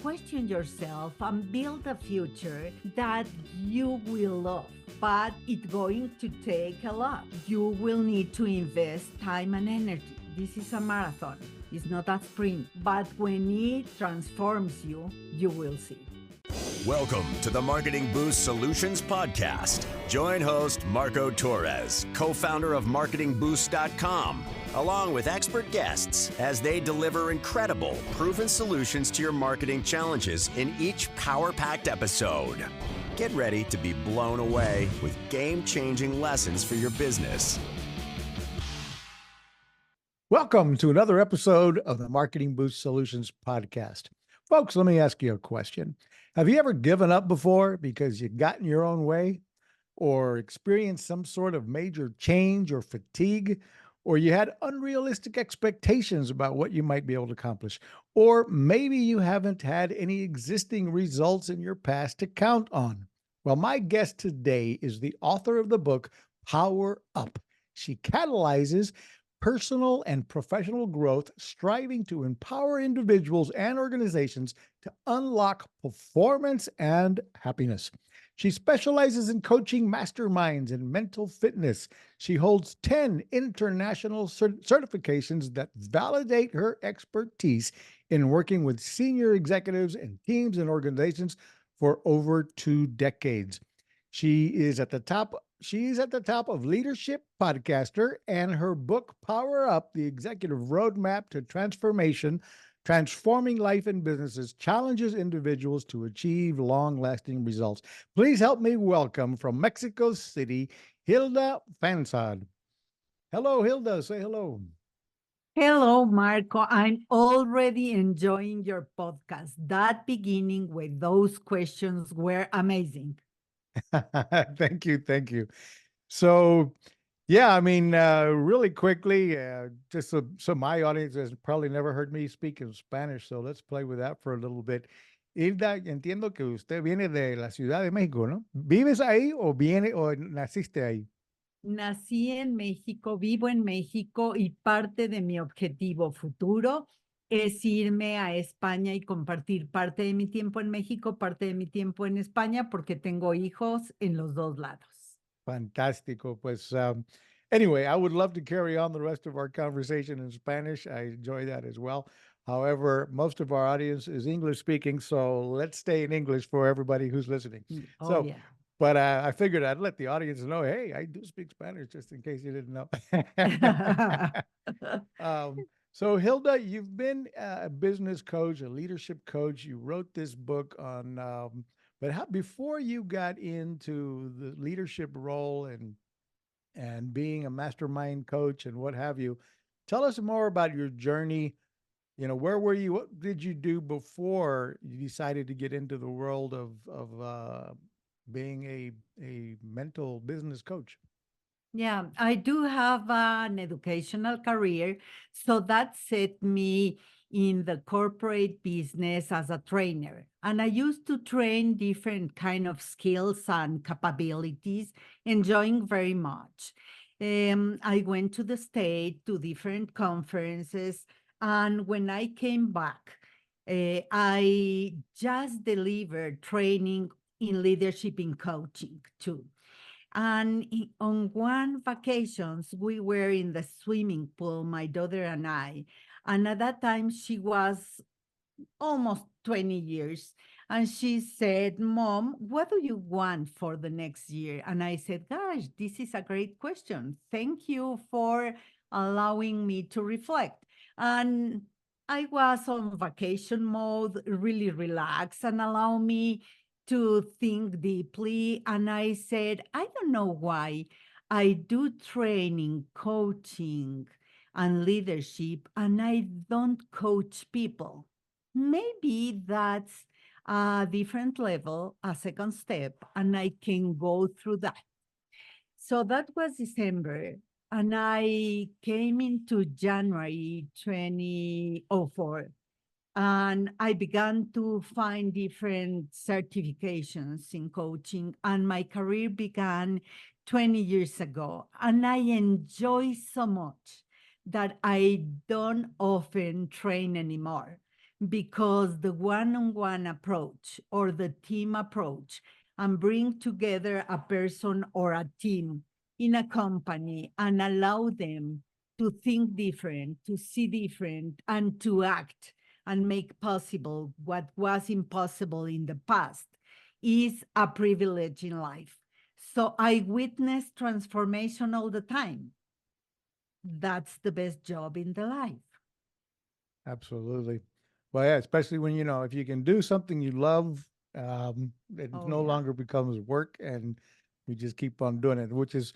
question yourself and build a future that you will love. But it's going to take a lot. You will need to invest time and energy. This is a marathon. It's not a sprint. But when it transforms you, you will see. Welcome to the Marketing Boost Solutions Podcast. Join host Marco Torres, co-founder of MarketingBoost.com, along with expert guests as they deliver incredible, proven solutions to your marketing challenges in each power-packed episode. Get ready to be blown away with game-changing lessons for your business. Welcome to another episode of the Marketing Boost Solutions Podcast. Folks, let me ask you a question. Have you ever given up before because you got in your own way, or experienced some sort of major change or fatigue, or you had unrealistic expectations about what you might be able to accomplish, or maybe you haven't had any existing results in your past to count on? Well, my guest today is the author of the book, Power Up. She catalyzes personal and professional growth, striving to empower individuals and organizations to unlock performance and happiness. She specializes in coaching masterminds and mental fitness. She holds 10 international certifications that validate her expertise in working with senior executives and teams and organizations for over 2 decades. She's at the top of Leadership Podcaster, and her book, Power Up, The Executive Roadmap to Transformation, Transforming Life and Businesses, challenges individuals to achieve long-lasting results. Please help me welcome from Mexico City, Hilda Fainsod. Hello, Hilda. Say hello. Hello, Marco. I'm already enjoying your podcast. That beginning with those questions were amazing. Thank you. Thank you. So, yeah, I mean, really quickly, just so my audience has probably never heard me speak in Spanish, so let's play with that for a little bit. Hilda, entiendo que usted viene de la Ciudad de México, ¿no? ¿Vives ahí o naciste ahí? Nací en México, vivo en México y parte de mi objetivo futuro es irme a España y compartir parte de mi tiempo en México, parte de mi tiempo en España, porque tengo hijos en los dos lados. Fantástico. Pues, anyway, I would love to carry on the rest of our conversation in Spanish. I enjoy that as well. However, most of our audience is English speaking, so let's stay in English for everybody who's listening. Oh, yeah. But I figured I'd let the audience know, hey, I do speak Spanish, just in case you didn't know. So Hilda, you've been a business coach, a leadership coach. You wrote this book on, but before you got into the leadership role and being a mastermind coach and what have you, tell us more about your journey. You know, where were you? What did you do before you decided to get into the world of being a mental business coach? Yeah, I do have an educational career, so that set me in the corporate business as a trainer. And I used to train different kind of skills and capabilities, enjoying very much. I went to the state to different conferences, and when I came back, I just delivered training in leadership in coaching too. And on one vacations, we were in the swimming pool, my daughter and I. And at that time, she was almost 20 years. And she said, Mom, what do you want for the next year? And I said, gosh, this is a great question. Thank you for allowing me to reflect. And I was on vacation mode, really relaxed, and allow me to think deeply. And I said, I don't know why I do training, coaching, and leadership, and I don't coach people. Maybe that's a different level, a second step, and I can go through that. So that was December, and I came into January 2004. And I began to find different certifications in coaching, and my career began 20 years ago. And I enjoy so much that I don't often train anymore because the one-on-one approach or the team approach and bring together a person or a team in a company and allow them to think different, to see different, and to act and make possible what was impossible in the past is a privilege in life. So I witness transformation all the time. That's the best job in the life. Absolutely. Well, yeah, especially when, if you can do something you love, it Oh, no yeah. longer becomes work and you just keep on doing it, which is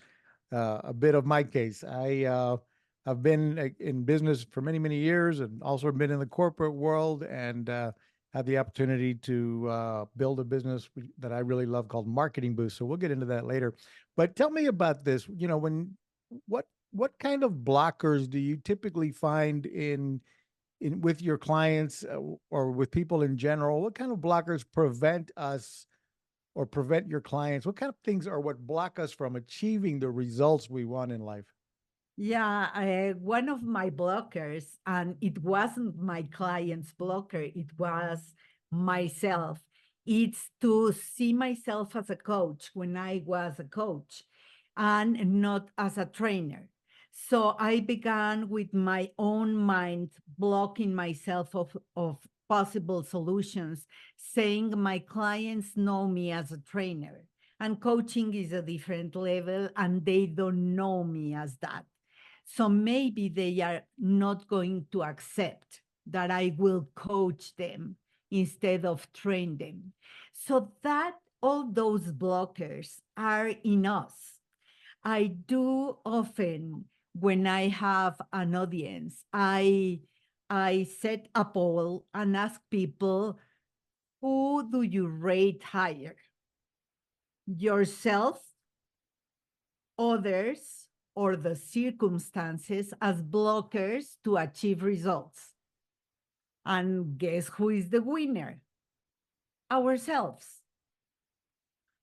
a bit of my case. I've been in business for many, many years and also been in the corporate world and had the opportunity to build a business that I really love called Marketing Boost. So we'll get into that later. But tell me about this. What kind of blockers do you typically find in with your clients or with people in general? What kind of blockers prevent us or prevent your clients? What kind of things are what block us from achieving the results we want in life? Yeah, one of my blockers, and it wasn't my client's blocker, it was myself. It's to see myself as a coach when I was a coach and not as a trainer. So I began with my own mind blocking myself of possible solutions, saying my clients know me as a trainer and coaching is a different level and they don't know me as that. So maybe they are not going to accept that I will coach them instead of train them. So that all those blockers are in us. I do often when I have an audience, I set a poll and ask people, who do you rate higher? Yourself, others, or the circumstances as blockers to achieve results. And guess who is the winner? Ourselves.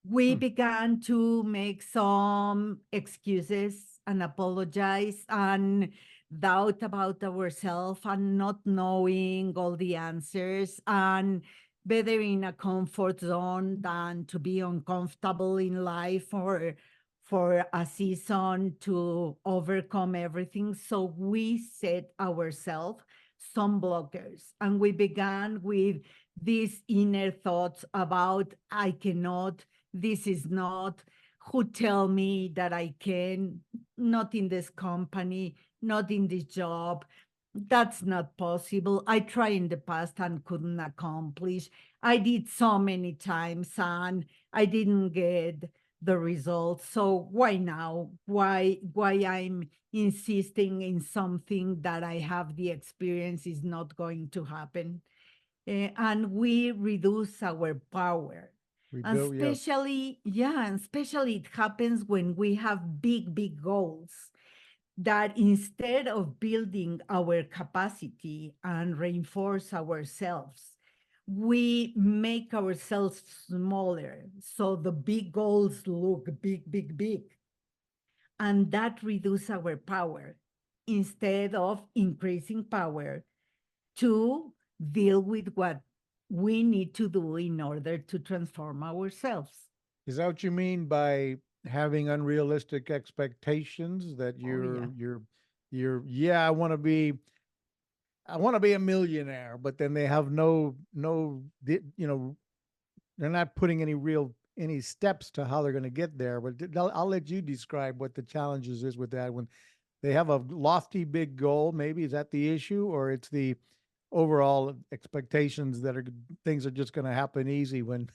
We Hmm. began to make some excuses and apologize and doubt about ourselves and not knowing all the answers and better in a comfort zone than to be uncomfortable in life or for a season to overcome everything. So we set ourselves some blockers and we began with these inner thoughts about I cannot, this is not, who tell me that I can, not in this company, not in this job. That's not possible. I tried in the past and couldn't accomplish. I did so many times and I didn't get the results. So why now? Why I'm insisting in something that I have the experience is not going to happen? And we reduce our power. We And do, yeah. especially, yeah, and especially it happens when we have big, big goals that instead of building our capacity and reinforce ourselves, we make ourselves smaller. So the big goals look big, big, big. And that reduces our power instead of increasing power to deal with what we need to do in order to transform ourselves. Is that what you mean by having unrealistic expectations that Oh, yeah. yeah, I want to be a millionaire, but then they have they're not putting any steps to how they're going to get there. But I'll let you describe what the challenges is with that when they have a lofty big goal. Maybe is that the issue, or it's the overall expectations that are things are just going to happen easy when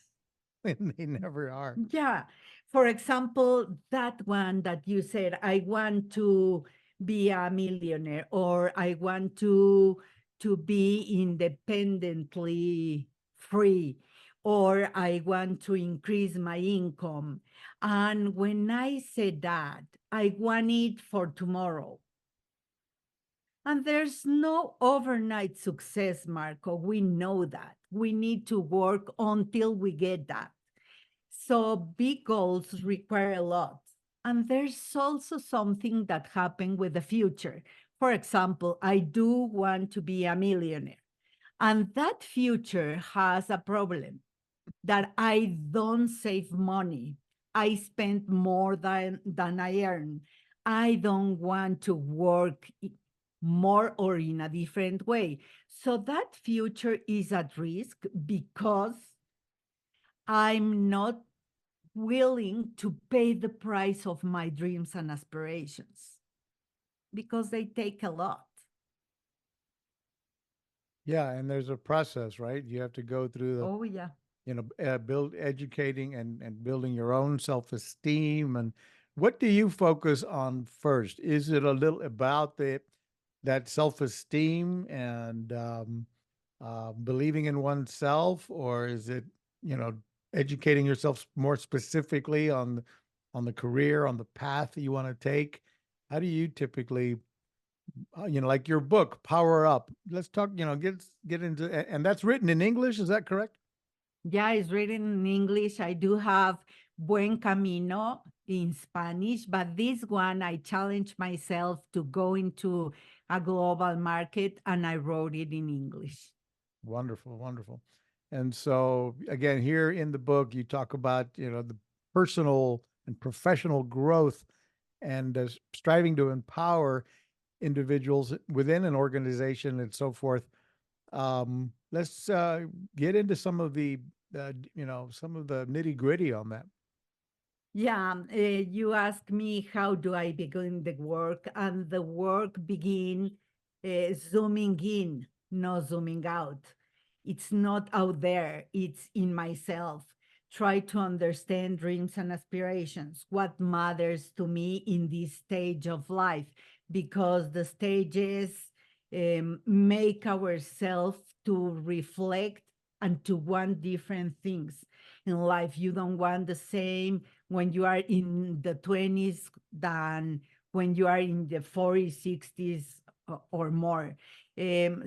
when they never are. Yeah. For example, that one that you said, I want to be a millionaire or I want to be independently free or I want to increase my income. And when I said that, I want it for tomorrow. And there's no overnight success, Marco. We know that. We need to work until we get that. So big goals require a lot. And there's also something that happened with the future. For example, I do want to be a millionaire. And that future has a problem that I don't save money. I spend more than I earn. I don't want to work more or in a different way. So that future is at risk because I'm not willing to pay the price of my dreams and aspirations because they take a lot. Yeah, and there's a process, right? You have to go through the, Oh, yeah. build educating and building your own self-esteem. And what do you focus on first? Is it a little about that self-esteem and believing in oneself, or is it, you know, educating yourself more specifically on the career, on the path that you want to take? How do you typically, like your book, Power Up? Let's talk, get into, and that's written in English. Is that correct? Yeah, it's written in English. I do have Buen Camino in Spanish, but this one I challenged myself to go into a global market and I wrote it in English. Wonderful, wonderful. And so again, here in the book, you talk about, the personal and professional growth and striving to empower individuals within an organization and so forth. Let's get into some of the nitty gritty on that. Yeah, you ask me how do I begin the work, and the work begin zooming in, not zooming out. It's not out there; it's in myself. Try to understand dreams and aspirations, what matters to me in this stage of life, because the stages make ourselves to reflect and to want different things in life. You don't want the same when you are in the 20s than when you are in the 40s, 60s, or more.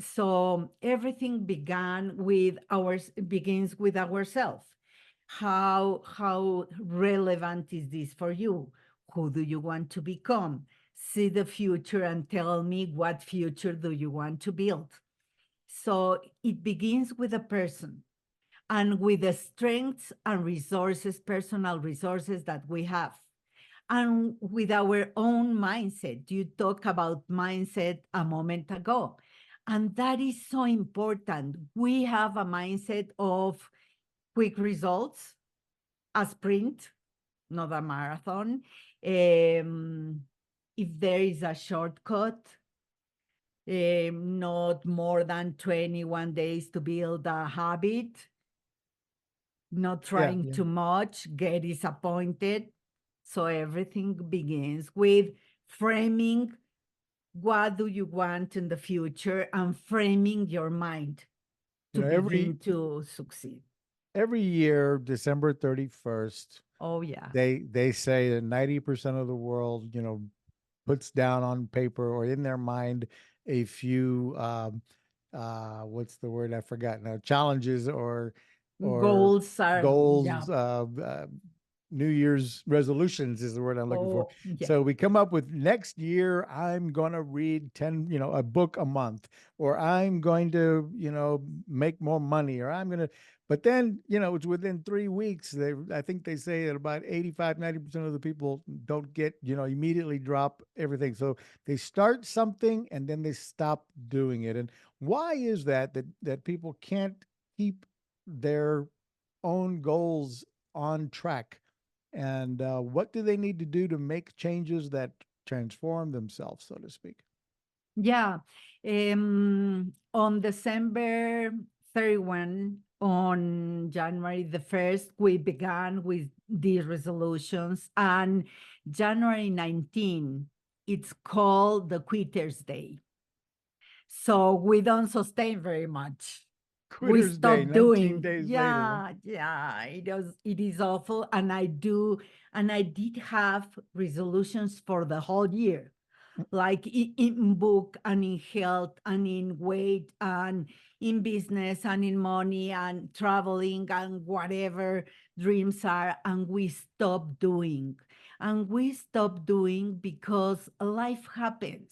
So everything begins with ourselves. How relevant is this for you? Who do you want to become? See the future and tell me what future do you want to build. So it begins with a person and with the strengths and resources, personal resources that we have, and with our own mindset. You talked about mindset a moment ago, and that is so important. We have a mindset of quick results, a sprint, not a marathon. If there is a shortcut, not more than 21 days to build a habit, not Yeah, trying yeah. too much, get disappointed. So everything begins with framing what do you want in the future and framing your mind You to know, every begin to succeed. every year, December 31st, Oh, yeah. they say that 90% of the world, puts down on paper or in their mind a few what's the word I forgot now, challenges or Goals are, yeah. goals, New Year's resolutions is the word I'm looking for. Oh, yeah. So we come up with, next year I'm going to read 10, a book a month, or I'm going to, make more money, or I'm going to, but then, it's within 3 weeks. I think they say that about 85-90% of the people don't get, immediately drop everything. So they start something and then they stop doing it. And why is that people can't keep their own goals on track? And what do they need to do to make changes that transform themselves, so to speak? Yeah. On December 31, on January the 1st, we began with these resolutions. And January 19, it's called the Quitter's Day. So we don't sustain very much. We Quitter's Day, stop 19 doing. days later. Yeah, yeah, it is awful. And I did have resolutions for the whole year, like in book and in health and in weight and in business and in money and traveling and whatever dreams are. And we stop doing. And we stop doing because life happens.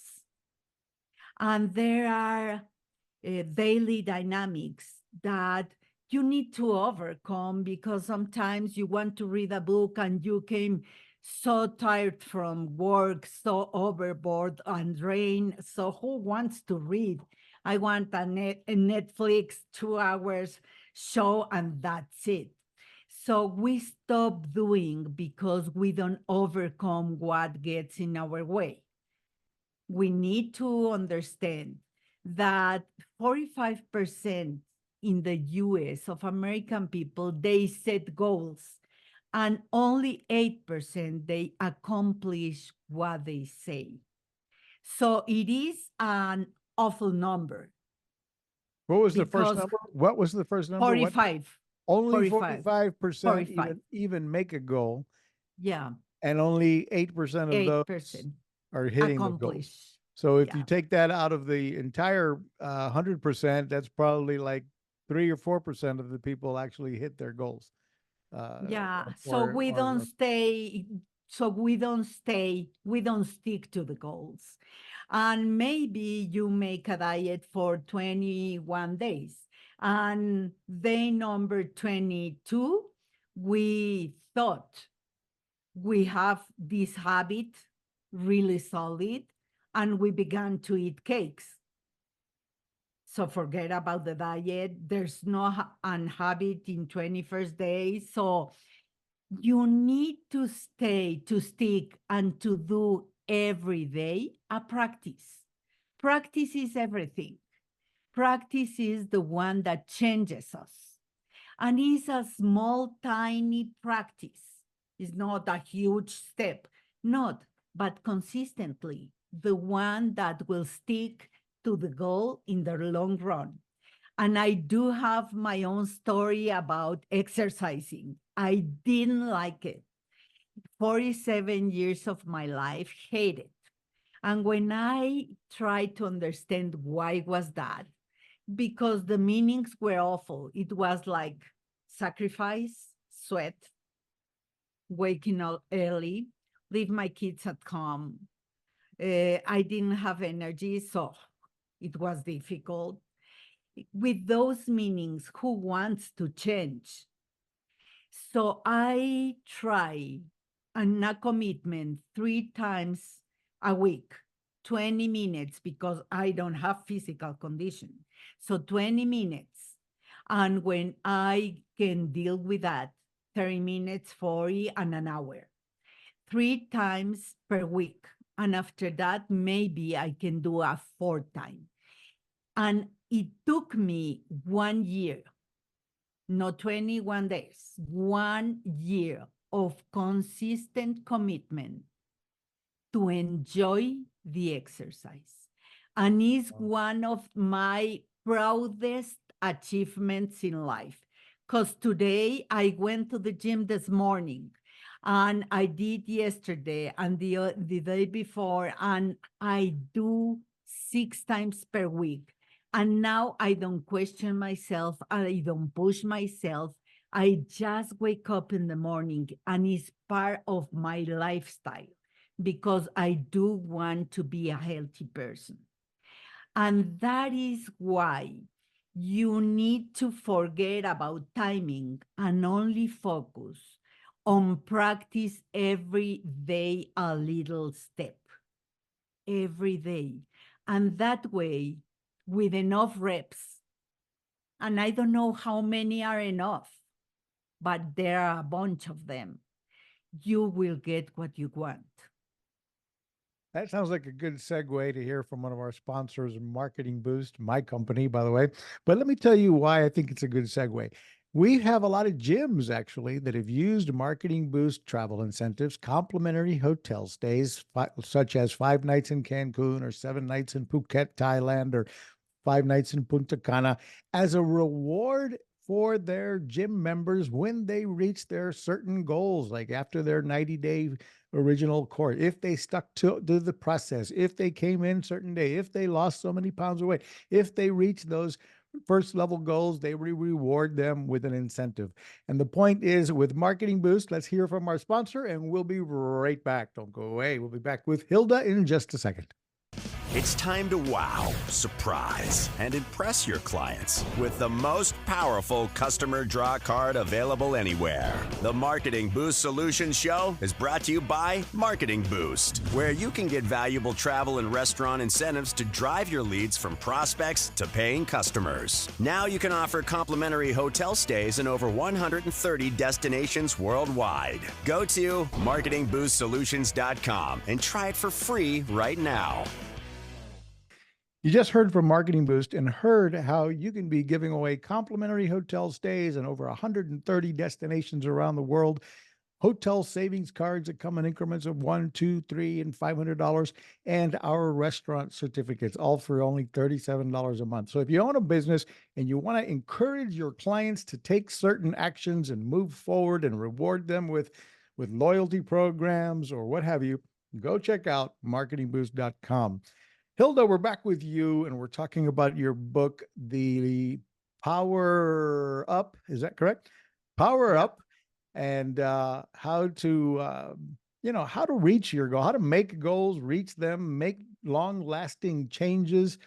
And there are daily dynamics that you need to overcome, because sometimes you want to read a book and you came so tired from work, so overboard and drained. So who wants to read? I want a Netflix 2 hours show and that's it. So we stop doing because we don't overcome what gets in our way. We need to understand that 45% in the US of American people, they set goals and only 8% they accomplish what they say. So it is an awful number What was the first because number? What was the first number? What? 45, Only 45, 45% 45. even make a goal, Yeah, and only 8% of those 8% are hitting the goals. accomplish. So if you Yeah. take that out of the entire 100%, that's probably like 3 or 4% of the people actually hit their goals. Yeah, so or, we don't or stay, we don't stick to the goals. And maybe you make a diet for 21 days, and day number 22, we thought we have this habit really solid, and we began to eat cakes. So forget about the diet. There's no habit in 21st day. So you need to stick, and to do every day a practice. Practice is everything. Practice is the one that changes us. And it's a small, tiny practice. It's not a huge step, not, but consistently, the one that will stick to the goal in the long run. And I do have my own story about exercising. I didn't like it. 47 years of my life, hated. And when I tried to understand why was that, because the meanings were awful. It was like sacrifice, sweat, waking up early, leave my kids at home. I didn't have energy, so it was difficult. With those meanings, who wants to change? So I try a commitment 3 times a week, 20 minutes, because I don't have physical condition. So 20 minutes. And when I can deal with that, 30 minutes, 40, and an hour, 3 times per week. And after that, maybe I can do a 4th time. And it took me 1 year, not 21 days, 1 year of consistent commitment to enjoy the exercise. And it's one of my proudest achievements in life. Because today I went to the gym this morning, and I did yesterday and the day before, and I do 6 times per week. And now I don't question myself, I don't push myself. I just wake up in the morning, and it's part of my lifestyle, because I do want to be a healthy person. And that is why you need to forget about timing and only focus on practice every day, a little step, every day. And that way, with enough reps, and I don't know how many are enough, but there are a bunch of them, you will get what you want. That sounds like a good segue to hear from one of our sponsors, Marketing Boost, my company, by the way. But let me tell you why I think it's a good segue. We have a lot of gyms actually that have used Marketing Boost travel incentives, complimentary hotel stays, such as 5 nights in Cancun or 7 nights in Phuket, Thailand, or 5 nights in Punta Cana, as a reward for their gym members when they reach their certain goals, like after their 90-day original course, if they stuck to the process, if they came in certain day, if they lost so many pounds of weight, if they reach those first level goals, they reward them with an incentive. And the point is, with Marketing Boost, let's hear from our sponsor, and we'll be right back. Don't go away. We'll be back with Hilda in just a second. It's time to wow, surprise, and impress your clients with the most powerful customer draw card available anywhere. The Marketing Boost Solutions Show is brought to you by Marketing Boost, where you can get valuable travel and restaurant incentives to drive your leads from prospects to paying customers. Now you can offer complimentary hotel stays in over 130 destinations worldwide. Go to marketingboostsolutions.com and try it for free right now. You just heard from Marketing Boost and heard how you can be giving away complimentary hotel stays in over 130 destinations around the world. Hotel savings cards that come in increments of $1, $2, $3, and $500, and our restaurant certificates, all for only $37 a month. So if you own a business and you want to encourage your clients to take certain actions and move forward and reward them with loyalty programs or what have you, go check out marketingboost.com. Hilda, we're back with you, and we're talking about your book, The Power Up. Is that correct? Power Up, and how to, how to reach your goal, how to make goals, reach them, make long-lasting changes.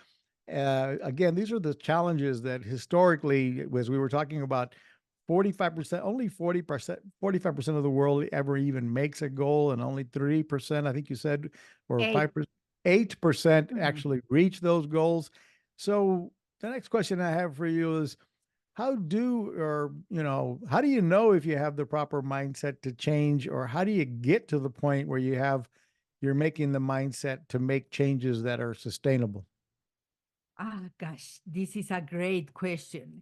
Again, these are the challenges that historically, as we were talking about, 45%, only 45% of the world ever even makes a goal, and only 3%, I think you said, or 5%. 8% actually reach those goals. So the next question I have for you is, how do you know if you have the proper mindset to change, or how do you get to the point where you're making the mindset to make changes that are sustainable? Gosh, this is a great question,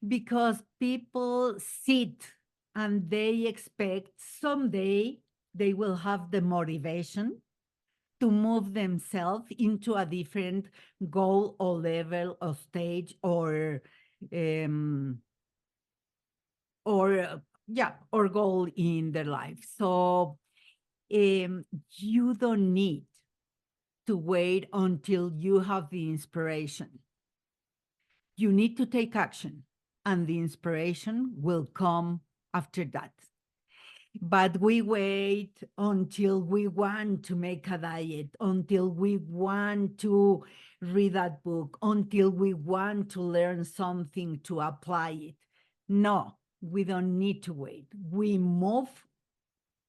because people sit and they expect someday they will have the motivation to move themselves into a different goal or level or stage or goal in their life. So you don't need to wait until you have the inspiration. You need to take action, and the inspiration will come after that. But we wait until we want to make a diet, until we want to read that book, until we want to learn something to apply it. No, we don't need to wait. We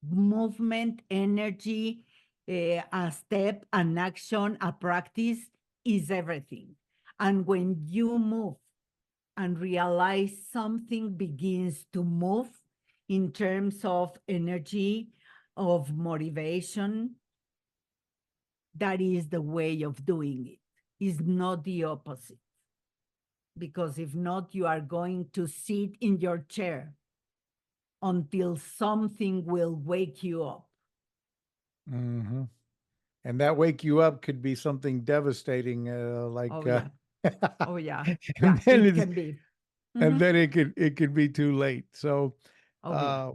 movement, energy, a step, an action, a practice is everything. And when you move and realize something begins to move, in terms of energy, of motivation, that is the way of doing it. It's not the opposite. Because if not, you are going to sit in your chair until something will wake you up. Mm-hmm. And that wake you up could be something devastating, like, Oh, yeah. Oh, yeah. and Yeah, then it can be. and then it could be too late. So, Oh, yeah.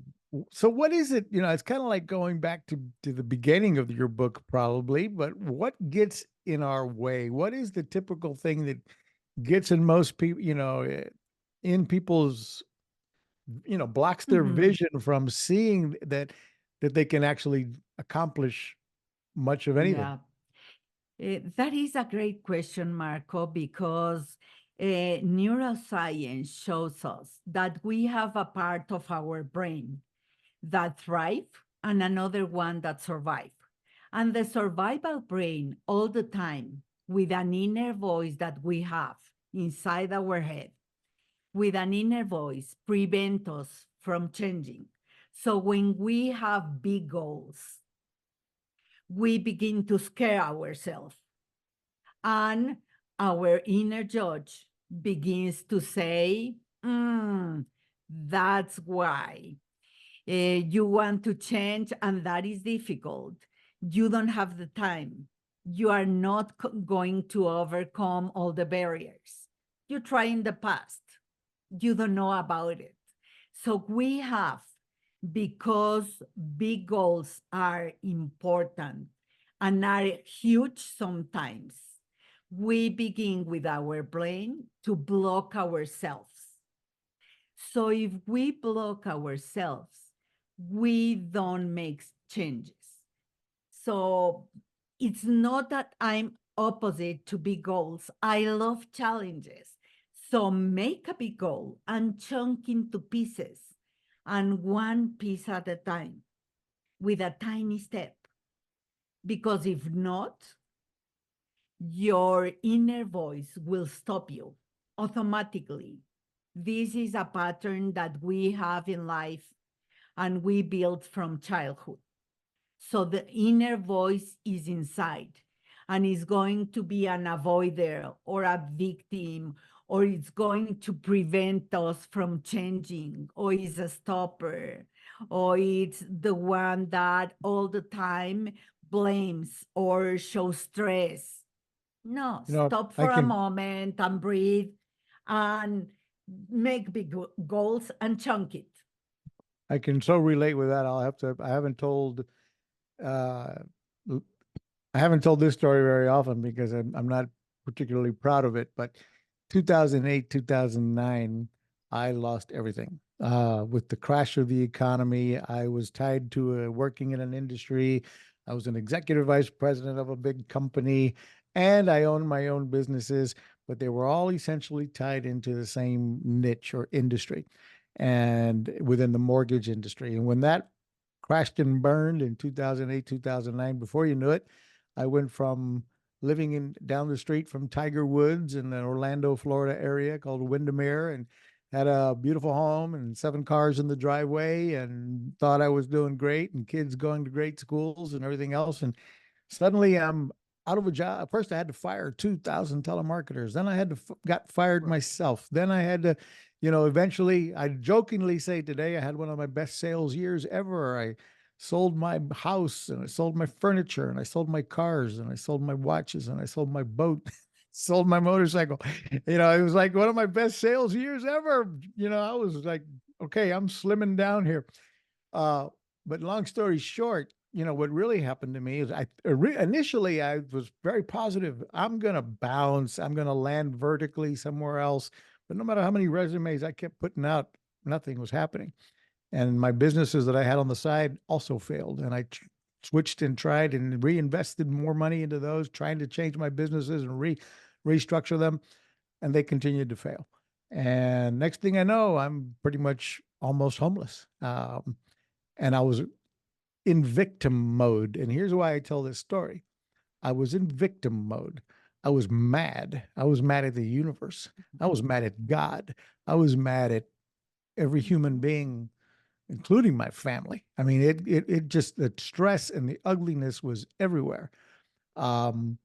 so what is it? It's kind of like going back to the beginning of your book, probably. But what gets in our way? What is the typical thing that gets in most people? In people's, blocks their vision from seeing that they can actually accomplish much of anything. Yeah. That is a great question, Marco, because neuroscience shows us that we have a part of our brain that thrive and another one that survive. And the survival brain all the time, with an inner voice that we have inside our head, with an inner voice, prevent us from changing. So when we have big goals, we begin to scare ourselves. And our inner judge begins to say, that's why. You want to change, and that is difficult. You don't have the time. You are not going to overcome all the barriers. You tried in the past. You don't know about it. So we have, because big goals are important and are huge sometimes, we begin with our brain to block ourselves. So if we block ourselves, we don't make changes. So it's not that I'm opposite to big goals. I love challenges. So make a big goal and chunk into pieces, and one piece at a time with a tiny step. Because if not, your inner voice will stop you automatically. This is a pattern that we have in life and we build from childhood. So the inner voice is inside and is going to be an avoider or a victim, or it's going to prevent us from changing, or is a stopper, or it's the one that all the time blames or shows stress. No, You know, stop I for a can moment and breathe and make big goals and chunk it. I can so relate with that. Uh I haven't told this story very often because I'm not particularly proud of it, but 2008, 2009, I lost everything. With the crash of the economy, I was tied to working in an industry. I was an executive vice president of a big company, and I owned my own businesses, but they were all essentially tied into the same niche or industry and within the mortgage industry. And when that crashed and burned in 2008, 2009, before you knew it, I went from living in down the street from Tiger Woods in the Orlando, Florida area called Windermere, and had a beautiful home and 7 cars in the driveway, and thought I was doing great and kids going to great schools and everything else. And suddenly I'm out of a job. First, I had to fire 2,000 telemarketers. Then I had to got fired myself. Then I had to, eventually, I jokingly say today I had one of my best sales years ever. I sold my house and I sold my furniture and I sold my cars and I sold my watches and I sold my boat, sold my motorcycle. It was like one of my best sales years ever. I was like, okay, I'm slimming down here. Uh, but long story short, what really happened to me is initially I was very positive. I'm going to bounce. I'm going to land vertically somewhere else. But no matter how many resumes I kept putting out, nothing was happening. And my businesses that I had on the side also failed. And I switched and tried and reinvested more money into those, trying to change my businesses and restructure them. And they continued to fail. And next thing I know, I'm pretty much almost homeless. And I was in victim mode. And here's why I tell this story. I was in victim mode. I was mad. I was mad at the universe. I was mad at God. I was mad at every human being, including my family. I mean, it just, the stress and the ugliness was everywhere. Um,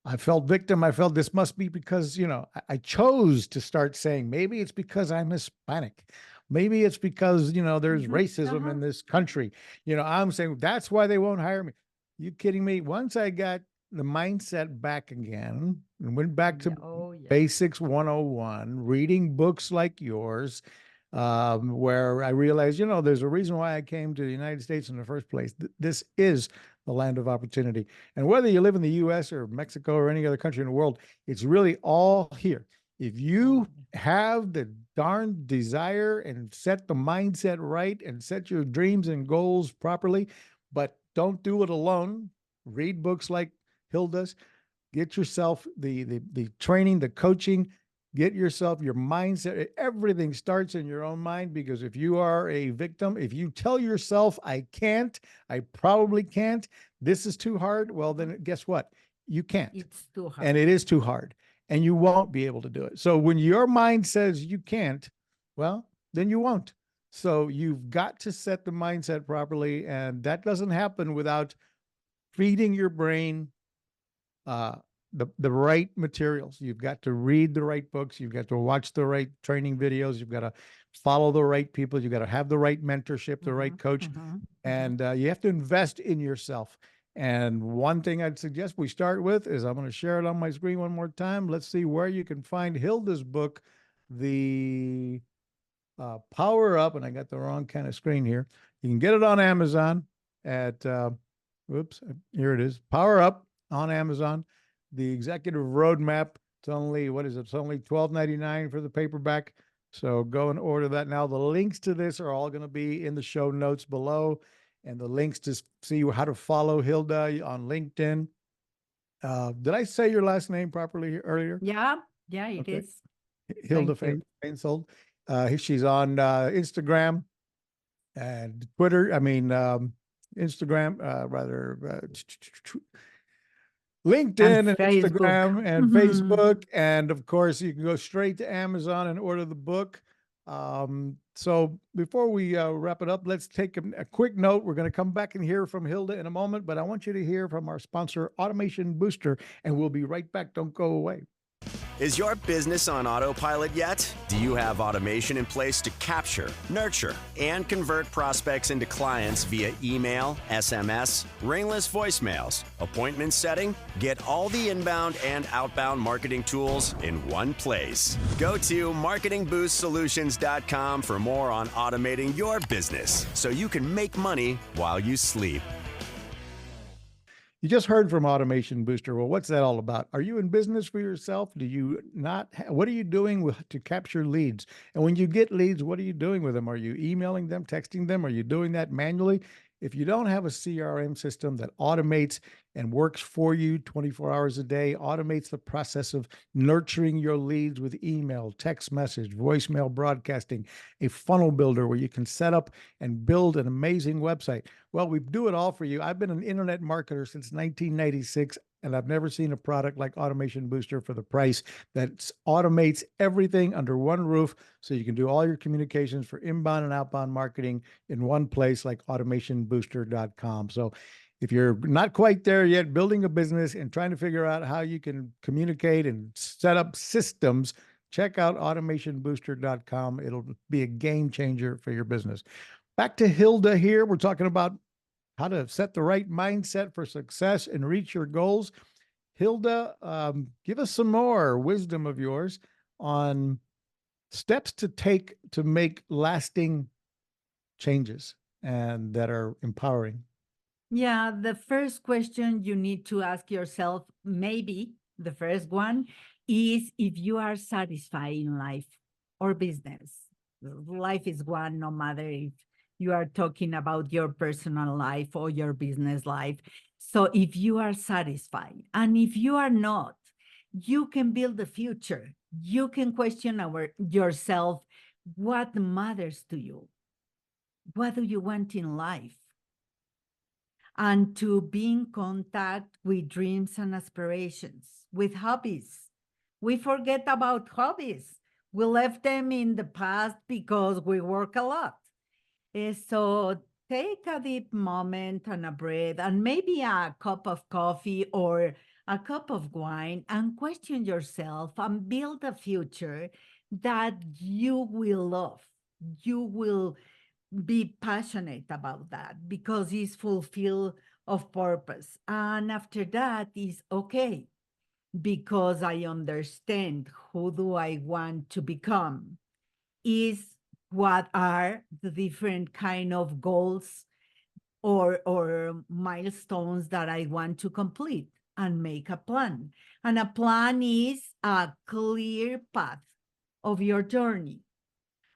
I felt victim. I felt this must be because, I chose to start saying, maybe it's because I'm Hispanic. Maybe it's because, there's racism in this country. I'm saying that's why they won't hire me. You kidding me? Once I got the mindset back again and went back to Basics 101, reading books like yours, where I realized, there's a reason why I came to the United States in the first place. This is the land of opportunity. And whether you live in the US or Mexico or any other country in the world, it's really all here. If you have the darn desire and set the mindset right and set your dreams and goals properly, but don't do it alone. Read books like Hilda's, get yourself the training, the coaching, get yourself your mindset. Everything starts in your own mind, because if you are a victim, if you tell yourself, I can't, I probably can't, this is too hard, well, then guess what? You can't. It's too hard. And it is too hard. And you won't be able to do it. So when your mind says you can't, well, then you won't. So you've got to set the mindset properly. And that doesn't happen without feeding your brain the right materials. You've got to read the right books. You've got to watch the right training videos. You've got to follow the right people. You've got to have the right mentorship, the right coach, and you have to invest in yourself. And one thing I'd suggest we start with is, I'm going to share it on my screen one more time. Let's see where you can find Hilda's book, The Power Up. And I got the wrong kind of screen here. You can get it on Amazon at, here it is, Power Up on Amazon. The Executive Roadmap. It's only, what is it? It's only $12.99 for the paperback. So go and order that now. The links to this are all going to be in the show notes below, and the links to see how to follow Hilda on LinkedIn Did I say your last name properly earlier? Yeah, yeah, it Okay. is. Hilda Thank you. Fainsod. She's on Instagram and Twitter. Instagram, And LinkedIn and Facebook. Instagram and Mhm. Facebook. And of course, you can go straight to Amazon and order the book. So before we wrap it up, let's take a quick note. We're going to come back and hear from Hilda in a moment, but I want you to hear from our sponsor, Automation Booster, and we'll be right back. Don't go away. Is your business on autopilot yet? Do you have automation in place to capture, nurture, and convert prospects into clients via email, SMS, ringless voicemails, appointment setting? Get all the inbound and outbound marketing tools in one place. Go to marketingboostsolutions.com for more on automating your business so you can make money while you sleep. You just heard from Automation Booster. Well, what's that all about? Are you in business for yourself? Do you not? What are you doing to capture leads? And when you get leads, what are you doing with them? Are you emailing them, texting them? Are you doing that manually? If you don't have a CRM system that automates and works for you 24 hours a day, automates the process of nurturing your leads with email, text message, voicemail broadcasting, a funnel builder where you can set up and build an amazing website. Well, we do it all for you. I've been an internet marketer since 1996, and I've never seen a product like Automation Booster for the price that automates everything under one roof so you can do all your communications for inbound and outbound marketing in one place like automationbooster.com. So if you're not quite there yet, building a business and trying to figure out how you can communicate and set up systems, check out automationbooster.com. It'll be a game changer for your business. Back to Hilda here. We're talking about how to set the right mindset for success and reach your goals. Hilda, give us some more wisdom of yours on steps to take to make lasting changes and that are empowering. Yeah, the first question you need to ask yourself, maybe the first one, is if you are satisfied in life or business. Life is one, no matter if you are talking about your personal life or your business life. So if you are satisfied, and if you are not, you can build the future. You can question yourself, what matters to you? What do you want in life? And to be in contact with dreams and aspirations, with hobbies. We forget about hobbies. We left them in the past because we work a lot. So take a deep moment and a breath, and maybe a cup of coffee or a cup of wine, and question yourself and build a future that you will love. You will be passionate about that because it's fulfilled of purpose. And after that is okay because I understand who do I want to become, is what are the different kind of goals or milestones that I want to complete, and make a plan. And a plan is a clear path of your journey.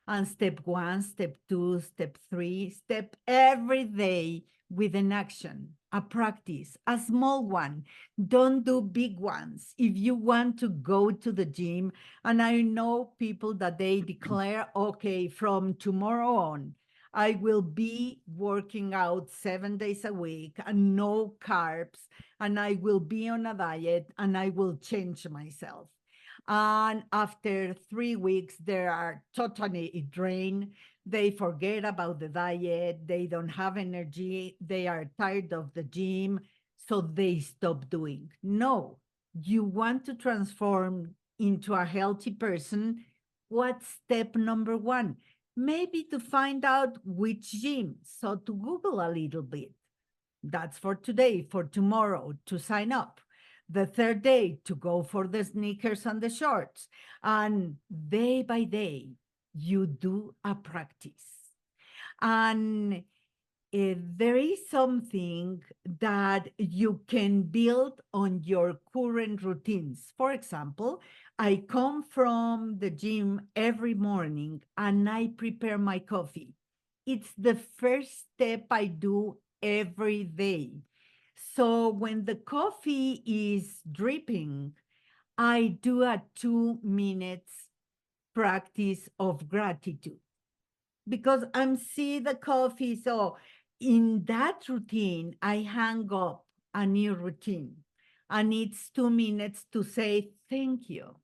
And step one, step two, step three, step every day with an action, a practice, a small one. Don't do big ones. If you want to go to the gym, and I know people that they declare, okay, from tomorrow on, I will be working out 7 days a week and no carbs, and I will be on a diet and I will change myself. And after 3 weeks, they are totally drained. They forget about the diet. They don't have energy. They are tired of the gym. So they stop doing. No, you want to transform into a healthy person. What's step number one? Maybe to find out which gym. So to Google a little bit. That's for today, for tomorrow, to sign up. The third day, to go for the sneakers and the shorts. And day by day, you do a practice. And there is something that you can build on your current routines. For example, I come from the gym every morning and I prepare my coffee. It's the first step I do every day. So when the coffee is dripping, I do a 2 minutes practice of gratitude because I'm see the coffee. So in that routine, I hang up a new routine, and it's 2 minutes to say thank you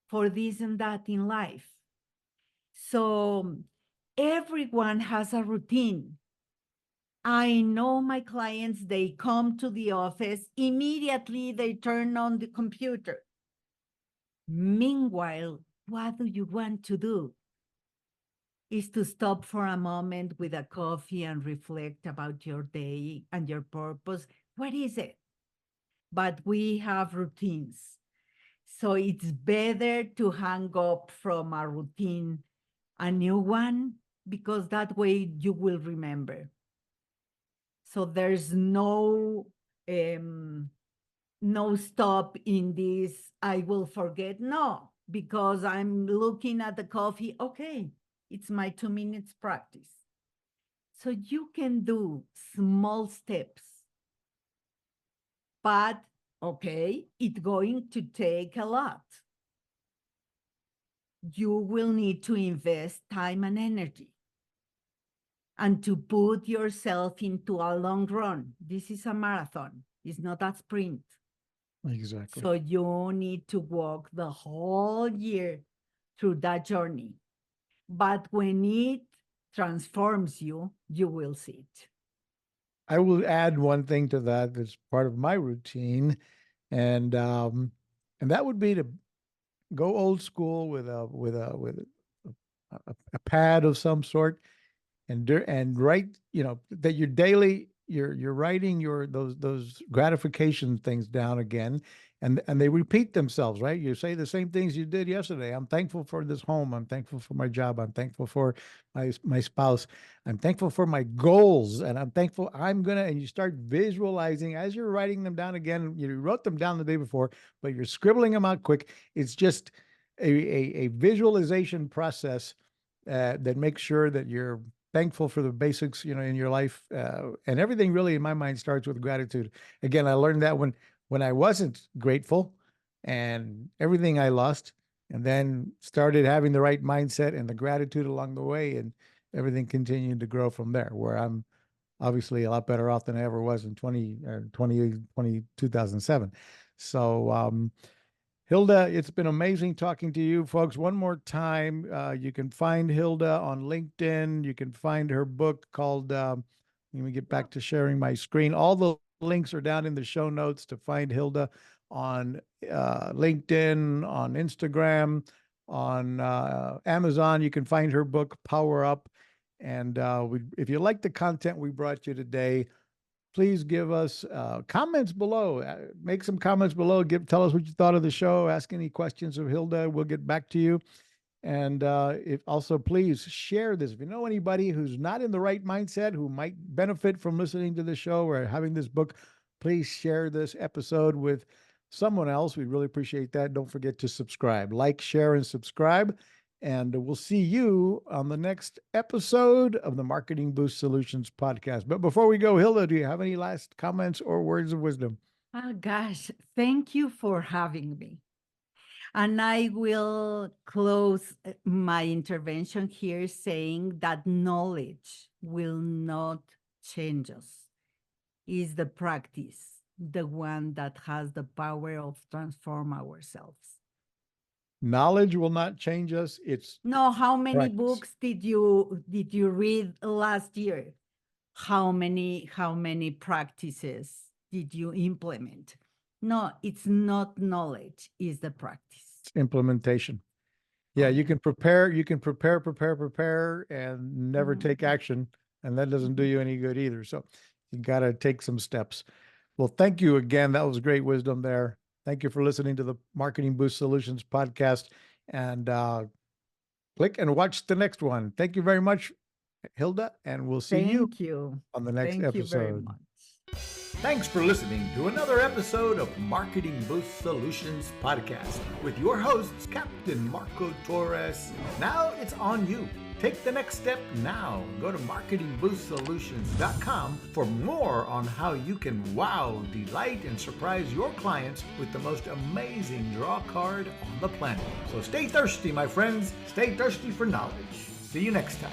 for this and that in life. So everyone has a routine. I know my clients, they come to the office, immediately they turn on the computer. Meanwhile, what do you want to do? Is to stop for a moment with a coffee and reflect about your day and your purpose. What is it? But we have routines. So it's better to hang up from a routine a new one, because that way you will remember. So there's um, no stop in this, I will forget. No, because I'm looking at the coffee. Okay, it's my 2 minutes practice. So you can do small steps, but okay, it's going to take a lot. You will need to invest time and energy and to put yourself into a long run. This is a marathon, it's not a sprint. Exactly. So you need to walk the whole year through that journey. But when it transforms you, you will see it. I will add one thing to that that's part of my routine, and that would be to go old school with a pad of some sort, and write, that your daily, you're writing your those gratification things down again, and they repeat themselves, right? You say the same things you did yesterday. I'm thankful for this home. I'm thankful for my job. I'm thankful for my spouse. I'm thankful for my goals, and I'm thankful and you start visualizing as you're writing them down again. You wrote them down the day before, but you're scribbling them out quick. It's just a visualization process that makes sure that you're thankful for the basics, in your life. And everything really, in my mind, starts with gratitude. Again, I learned that when I wasn't grateful and everything I lost, and then started having the right mindset and the gratitude along the way, and everything continued to grow from there, where I'm obviously a lot better off than I ever was in 2007. So, Hilda, it's been amazing talking to you, folks. One more time, you can find Hilda on LinkedIn. You can find her book called, let me get back to sharing my screen. All the links are down in the show notes to find Hilda on LinkedIn, on Instagram, on Amazon. You can find her book, Power Up. And if you like the content we brought you today, please give us comments below. Make some comments below. Tell us what you thought of the show. Ask any questions of Hilda. We'll get back to you. And if also, please share this. If you know anybody who's not in the right mindset, who might benefit from listening to the show or having this book, please share this episode with someone else. We'd really appreciate that. Don't forget to subscribe, like, share, and subscribe. And we'll see you on the next episode of the Marketing Boost Solutions podcast. But before we go, Hilda, do you have any last comments or words of wisdom? Oh, gosh, thank you for having me. And I will close my intervention here saying that knowledge will not change us. Is the practice the one that has the power of transform ourselves. Knowledge will not change us. It's No, how many practice. books did you read last year? How many practices did you implement? No, it's not knowledge, it's the practice. It's implementation. Yeah, you can prepare, and never take action. And that doesn't do you any good either. So you got to take some steps. Well, thank you again. That was great wisdom there. Thank you for listening to the Marketing Boost Solutions podcast, and click and watch the next one. Thank you very much, Hilda, and we'll see Thank you on the next Thank you very episode. much. Thanks for listening to another episode of Marketing Boost Solutions podcast with your hosts, Captain Marco Torres. Now it's on you. Take the next step now. Go to marketingboostsolutions.com for more on how you can wow, delight, and surprise your clients with the most amazing draw card on the planet. So stay thirsty, my friends. Stay thirsty for knowledge. See you next time.